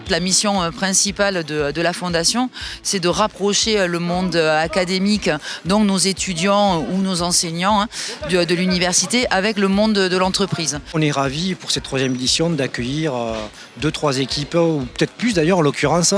La mission principale de la Fondation, c'est de rapprocher le monde académique, donc nos étudiants ou nos enseignants de l'université, avec le monde de l'entreprise. On est ravis pour cette 3e édition d'accueillir 2-3 équipes, ou peut-être plus d'ailleurs en l'occurrence,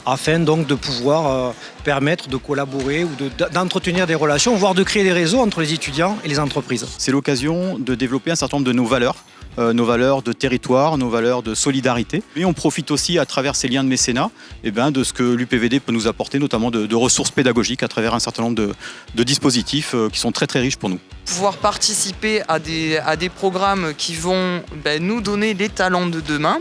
afin donc de pouvoir permettre de collaborer ou d'entretenir des relations, voire de créer des réseaux entre les étudiants et les entreprises. C'est l'occasion de développer un certain nombre de nos valeurs de territoire, nos valeurs de solidarité. Et on profite aussi à travers ces liens de mécénat de ce que l'UPVD peut nous apporter, notamment de ressources pédagogiques à travers un certain nombre de dispositifs qui sont très très riches pour nous. Pouvoir participer à des programmes qui vont nous donner les talents de demain,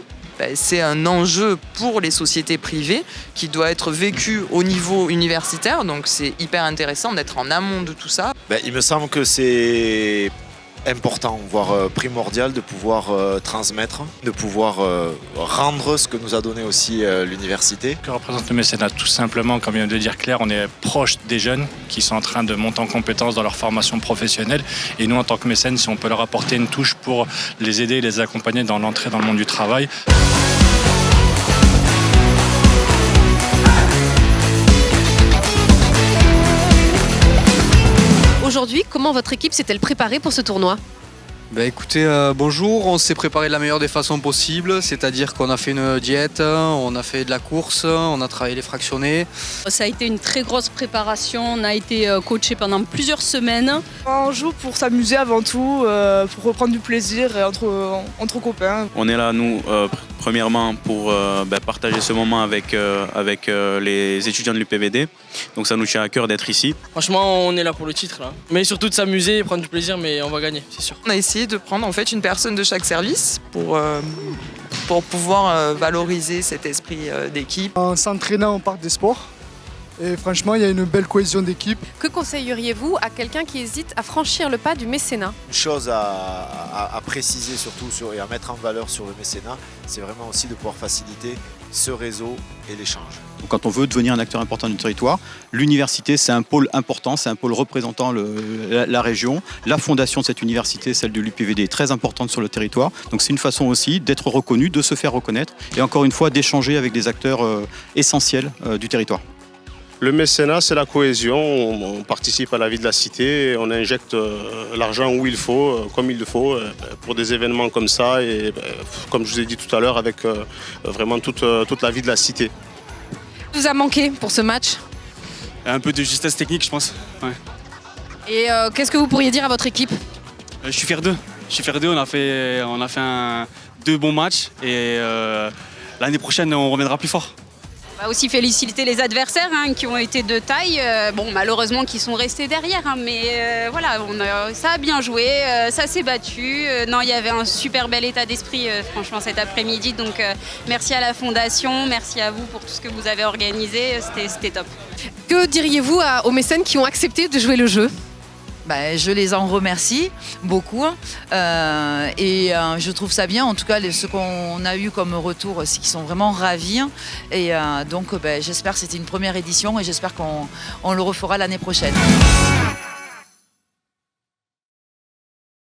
c'est un enjeu pour les sociétés privées qui doit être vécu au niveau universitaire, donc c'est hyper intéressant d'être en amont de tout ça. Il me semble que c'est important, voire primordial de pouvoir transmettre, de pouvoir rendre ce que nous a donné aussi l'université. Que représente le mécénat? Tout simplement, comme vient de dire Claire, on est proche des jeunes qui sont en train de monter en compétences dans leur formation professionnelle. Et nous, en tant que mécènes, si on peut leur apporter une touche pour les aider et les accompagner dans l'entrée dans le monde du travail. Aujourd'hui, comment votre équipe s'est-elle préparée pour ce tournoi ? Écoutez, bonjour, on s'est préparé de la meilleure des façons possibles, c'est-à-dire qu'on a fait une diète, on a fait de la course, on a travaillé les fractionnés. Ça a été une très grosse préparation, on a été coaché pendant plusieurs semaines. On joue pour s'amuser avant tout, pour reprendre du plaisir entre copains. On est là, nous, premièrement, pour partager ce moment avec les étudiants de l'UPVD. Donc ça nous tient à cœur d'être ici. Franchement, on est là pour le titre, là. Mais surtout de s'amuser et prendre du plaisir, mais on va gagner, c'est sûr. On a essayé de prendre en fait une personne de chaque service pour pouvoir valoriser cet esprit d'équipe. En s'entraînant au parc des sports. Et franchement, il y a une belle cohésion d'équipe. Que conseilleriez-vous à quelqu'un qui hésite à franchir le pas du mécénat ? Une chose à préciser surtout et à mettre en valeur sur le mécénat, c'est vraiment aussi de pouvoir faciliter ce réseau et l'échange. Quand on veut devenir un acteur important du territoire, l'université, c'est un pôle important, c'est un pôle représentant la région. La fondation de cette université, celle de l'UPVD, est très importante sur le territoire. Donc c'est une façon aussi d'être reconnu, de se faire reconnaître et encore une fois d'échanger avec des acteurs essentiels du territoire. Le mécénat, c'est la cohésion. On participe à la vie de la cité, on injecte l'argent où il faut, comme il le faut, pour des événements comme ça et comme je vous ai dit tout à l'heure, avec vraiment toute la vie de la cité. Vous a manqué pour ce match ? Un peu de justesse technique, je pense. Ouais. Et qu'est-ce que vous pourriez dire à votre équipe ? Je suis fier d'eux. On a fait 2 bons matchs et l'année prochaine, on reviendra plus fort. On va aussi féliciter les adversaires qui ont été de taille, malheureusement qui sont restés derrière, mais voilà, ça a bien joué, ça s'est battu. Non, il y avait un super bel état d'esprit franchement cet après-midi, donc merci à la Fondation, merci à vous pour tout ce que vous avez organisé, c'était top. Que diriez-vous aux mécènes qui ont accepté de jouer le jeu ? Je les en remercie beaucoup et je trouve ça bien. En tout cas, ce qu'on a eu comme retour, c'est qu'ils sont vraiment ravis. Et donc, j'espère que c'était une première édition et j'espère qu'on le refera l'année prochaine.